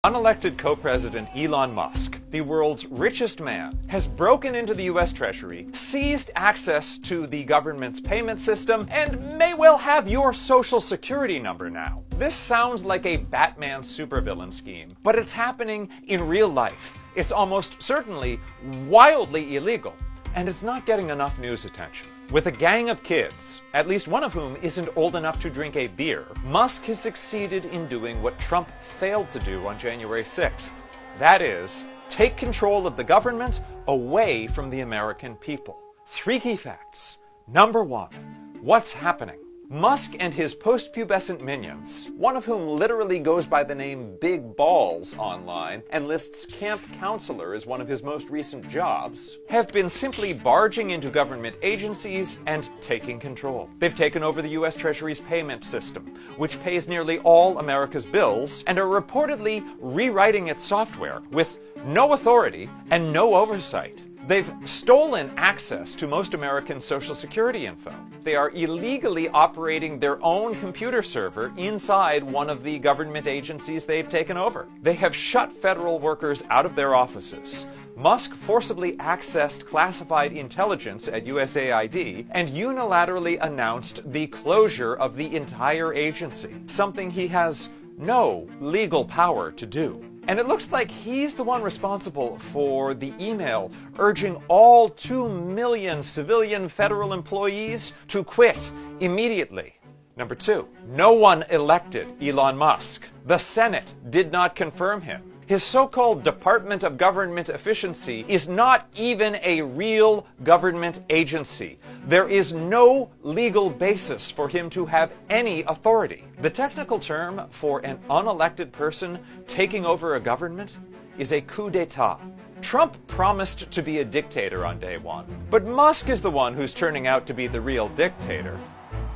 Unelected co-president Elon Musk, the world's richest man, has broken into the US Treasury, seized access to the government's payment system, and may well have your social security number now. This sounds like a Batman supervillain scheme, but it's happening in real life. It's almost certainly wildly illegal, and it's not getting enough news attention. With a gang of kids, at least one of whom isn't old enough to drink a beer, Musk has succeeded in doing what Trump failed to do on January 6th. That is, take control of the government away from the American people. 3 key facts. Number 1, what's happening? Musk and his post-pubescent minions, one of whom literally goes by the name Big Balls online and lists camp counselor as one of his most recent jobs, have been simply barging into government agencies and taking control. They've taken over the US Treasury's payment system, which pays nearly all America's bills, and are reportedly rewriting its software with no authority and no oversight. They've stolen access to most American Social Security info. They are illegally operating their own computer server inside one of the government agencies they've taken over. They have shut federal workers out of their offices. Musk forcibly accessed classified intelligence at USAID and unilaterally announced the closure of the entire agency, something he has no legal power to do. And it looks like he's the one responsible for the email urging all 2 million civilian federal employees to quit immediately. Number 2, no one elected Elon Musk. The Senate did not confirm him. His so-called Department of Government Efficiency is not even a real government agency. There is no legal basis for him to have any authority. The technical term for an unelected person taking over a government is a coup d'etat. Trump promised to be a dictator on day 1, but Musk is the one who's turning out to be the real dictator.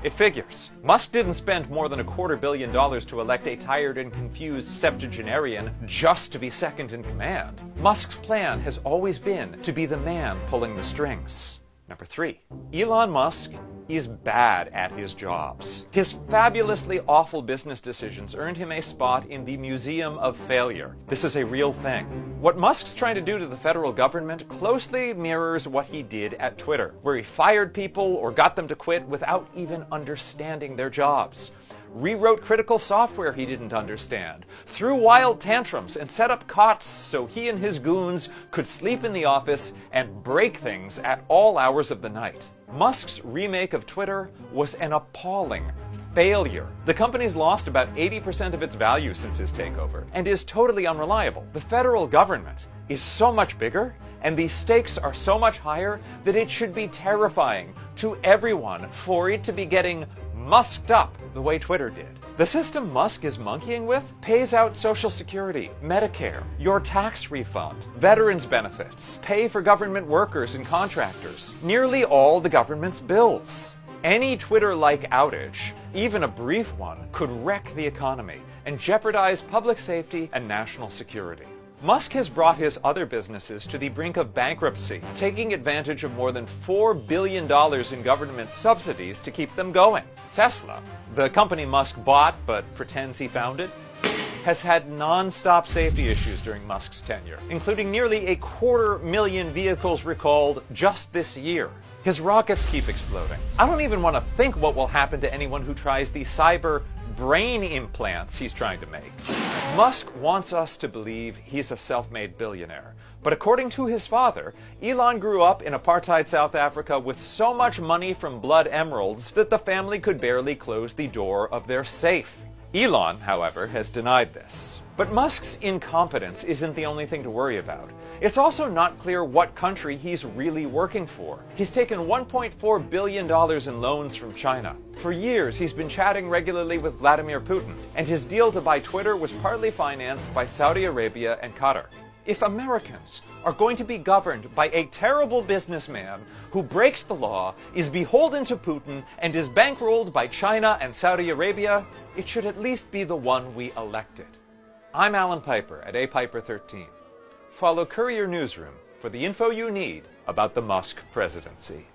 It figures. Musk didn't spend more than $250 million to elect a tired and confused septuagenarian just to be second in command. Musk's plan has always been to be the man pulling the strings. Number 3, Elon Musk is bad at his jobs. His fabulously awful business decisions earned him a spot in the Museum of Failure. This is a real thing. What Musk's trying to do to the federal government closely mirrors what he did at Twitter, where he fired people or got them to quit without even understanding their jobs, rewrote critical software he didn't understand, threw wild tantrums, and set up cots so he and his goons could sleep in the office and break things at all hours of the night. Musk's remake of Twitter was an appalling failure. The company's lost about 80% of its value since his takeover and is totally unreliable. The federal government is so much bigger and the stakes are so much higher that it should be terrifying to everyone for it to be getting musked up the way Twitter did. The system Musk is monkeying with pays out Social Security, Medicare, your tax refund, veterans benefits, pay for government workers and contractors, nearly all the government's bills. Any Twitter-like outage, even a brief one, could wreck the economy and jeopardize public safety and national security. Musk has brought his other businesses to the brink of bankruptcy, taking advantage of more than $4 billion in government subsidies to keep them going. Tesla, the company Musk bought but pretends he founded, has had non-stop safety issues during Musk's tenure, including nearly 250,000 vehicles recalled just this year. His rockets keep exploding. I don't even want to think what will happen to anyone who tries the cyber brain implants he's trying to make. Musk wants us to believe he's a self-made billionaire. But according to his father, Elon grew up in apartheid South Africa with so much money from blood emeralds that the family could barely close the door of their safe. Elon, however, has denied this. But Musk's incompetence isn't the only thing to worry about. It's also not clear what country he's really working for. He's taken $1.4 billion in loans from China. For years, he's been chatting regularly with Vladimir Putin, and his deal to buy Twitter was partly financed by Saudi Arabia and Qatar. If Americans are going to be governed by a terrible businessman who breaks the law, is beholden to Putin, and is bankrolled by China and Saudi Arabia, it should at least be the one we elected. I'm Alan Piper at apiper13. Follow Courier Newsroom for the info you need about the Musk presidency.